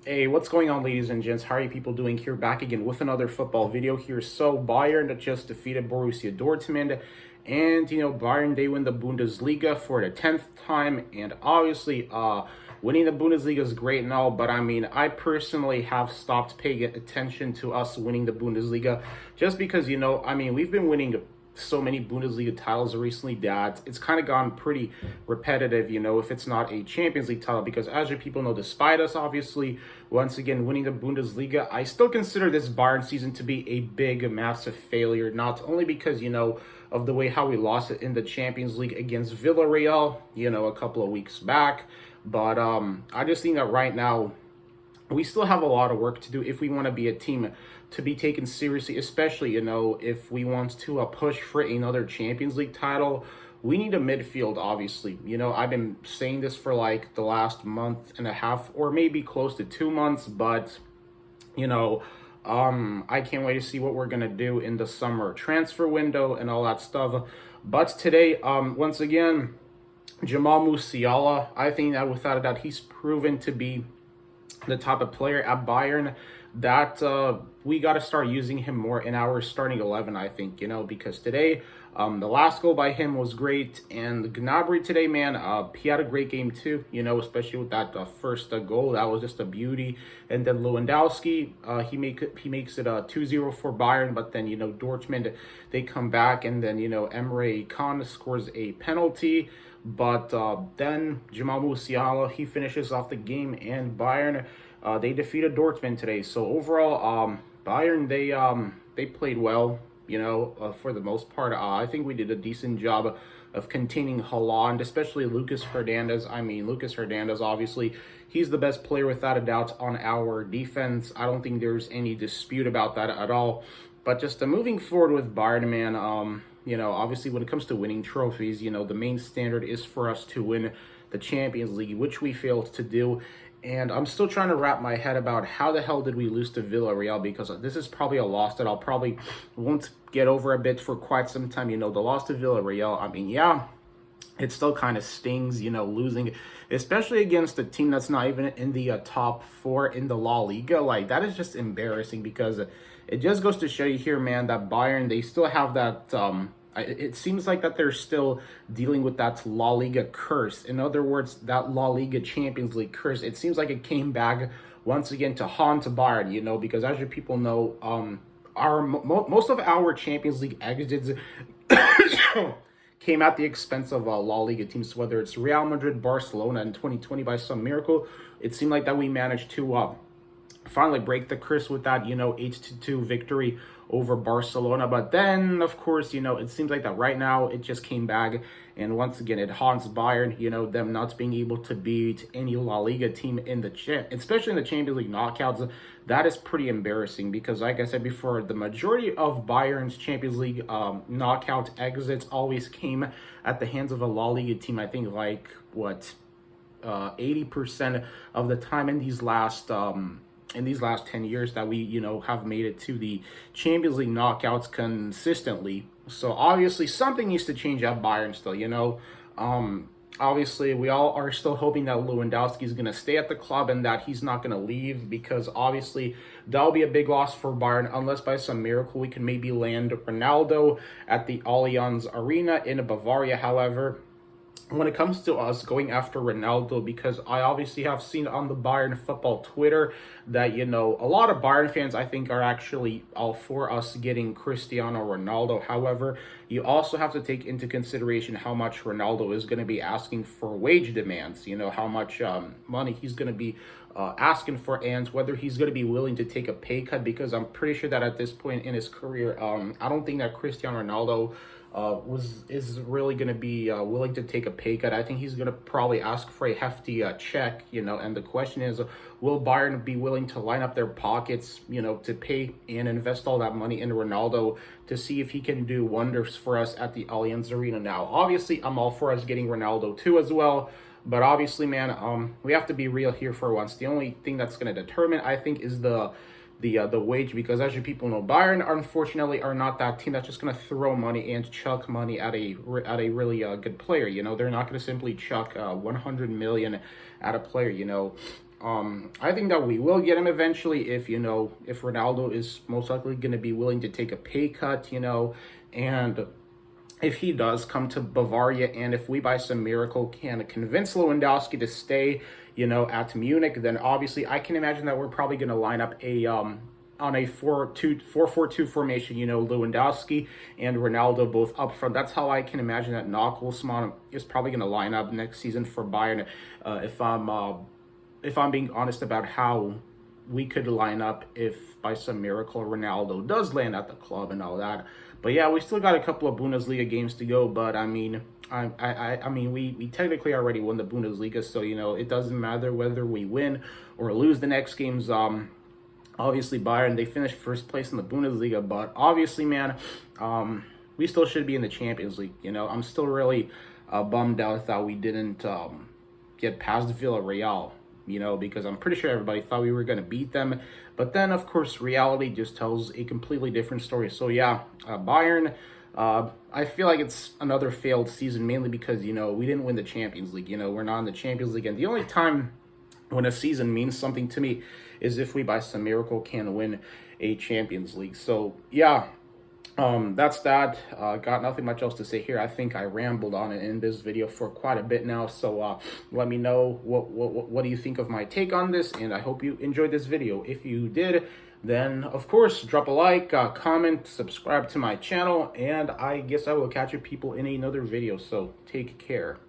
Hey, what's going on, ladies and gents? How are you people doing? Here back again with another football video here. So Bayern just defeated Borussia Dortmund, and Bayern, they win the Bundesliga for the 10th time. And obviously winning the Bundesliga is great and all, but I mean, I personally have stopped paying attention to us winning the Bundesliga just because I mean, we've been winning so many Bundesliga titles recently that it's kind of gone pretty repetitive, if it's not a Champions League title, because as you people know, despite us obviously once again winning the Bundesliga, I still consider this Bayern season to be a big, massive failure, not only because, of the way how we lost it in the Champions League against Villarreal, a couple of weeks back, but I just think that right now we still have a lot of work to do if we want to be a team to be taken seriously, especially, if we want to push for another Champions League title. We need a midfield, obviously. I've been saying this for like the last month and a half, or maybe close to 2 months, but, I can't wait to see what we're going to do in the summer transfer window and all that stuff. But today, once again, Jamal Musiala, I think that without a doubt, he's proven to be the type of player at Bayern that we got to start using him more in our starting 11, I think, because today the last goal by him was great, and Gnabry today, man, he had a great game too, especially with that first goal. That was just a beauty. And then Lewandowski, he makes it 2-0 for Bayern, but then, Dortmund, they come back, and then, Emre Can scores a penalty. But then Jamal Musiala, he finishes off the game, and Bayern, they defeated Dortmund today. So overall, Bayern, they played well, for the most part. I think we did a decent job of containing Haaland, especially Lucas Hernandez. I mean, Lucas Hernandez, obviously, he's the best player without a doubt on our defense. I don't think there's any dispute about that at all. But just moving forward with Bayern, man, obviously when it comes to winning trophies, the main standard is for us to win the Champions League, which we failed to do. And I'm still trying to wrap my head about how the hell did we lose to Villarreal, because this is probably a loss that I'll probably won't get over a bit for quite some time. The loss to Villarreal, I mean, yeah, it still kind of stings, losing, especially against a team that's not even in the top four in the La Liga. Like, that is just embarrassing, because it just goes to show you here, man, that Bayern, they still have that, it seems like that they're still dealing with that La Liga curse. In other words, that La Liga Champions League curse. It seems like it came back once again to haunt Bayern, because as you people know, most of our Champions League exits came at the expense of La Liga teams, whether it's Real Madrid, Barcelona in 2020 by some miracle. It seemed like that we managed to finally break the curse with that, 8-2 victory over Barcelona. But then, of course, it seems like that right now it just came back, and once again it haunts Bayern, them not being able to beat any La Liga team in especially in the Champions League knockouts. That is pretty embarrassing, because like I said before, the majority of Bayern's Champions League knockout exits always came at the hands of a La Liga team. I think like 80% of the time in these last 10 years that we, have made it to the Champions League knockouts consistently. So obviously something needs to change at Bayern still, obviously we all are still hoping that Lewandowski is going to stay at the club and that he's not going to leave, because obviously that'll be a big loss for Bayern, unless by some miracle we can maybe land Ronaldo at the Allianz Arena in Bavaria. However, when it comes to us going after Ronaldo, because I obviously have seen on the Bayern football Twitter that, a lot of Bayern fans, I think, are actually all for us getting Cristiano Ronaldo. However, you also have to take into consideration how much Ronaldo is going to be asking for wage demands, how much money he's going to be asking for, and whether he's going to be willing to take a pay cut, because I'm pretty sure that at this point in his career, I don't think that Cristiano Ronaldo is really going to be willing to take a pay cut. I think he's going to probably ask for a hefty check, and the question is, will Bayern be willing to line up their pockets, to pay and invest all that money in Ronaldo to see if he can do wonders for us at the Allianz Arena? Now, obviously, I'm all for us getting Ronaldo too as well, but obviously, man, we have to be real here for once. The only thing that's going to determine, I think, is the wage, because as you people know, Bayern unfortunately are not that team that's just going to throw money and chuck money at a really good player. They're not going to simply chuck 100 million at a player. I think that we will get him eventually if, if Ronaldo is most likely going to be willing to take a pay cut, and if he does come to Bavaria, and if we by some miracle can convince Lewandowski to stay, at Munich, then obviously I can imagine that we're probably going to line up on a 4-2 formation, Lewandowski and Ronaldo both up front. That's how I can imagine that Nagelsmann is probably going to line up next season for Bayern. If I'm being honest about how we could line up if by some miracle Ronaldo does land at the club and all that. But yeah, we still got a couple of Bundesliga games to go. But I mean, we technically already won the Bundesliga, so it doesn't matter whether we win or lose the next games. Obviously Bayern, they finished first place in the Bundesliga, but obviously, man, we still should be in the Champions League. I'm still really bummed out that we didn't get past Villarreal. Because I'm pretty sure everybody thought we were going to beat them. But then, of course, reality just tells a completely different story. So, yeah, Bayern, I feel like it's another failed season, mainly because, we didn't win the Champions League. We're not in the Champions League. And the only time when a season means something to me is if we, by some miracle, can win a Champions League. So, yeah. That's that. Got nothing much else to say here. I think I rambled on it in this video for quite a bit now. So let me know what do you think of my take on this, and I hope you enjoyed this video. If you did, then of course drop a like, comment, subscribe to my channel, and I guess I will catch you people in another video. So take care.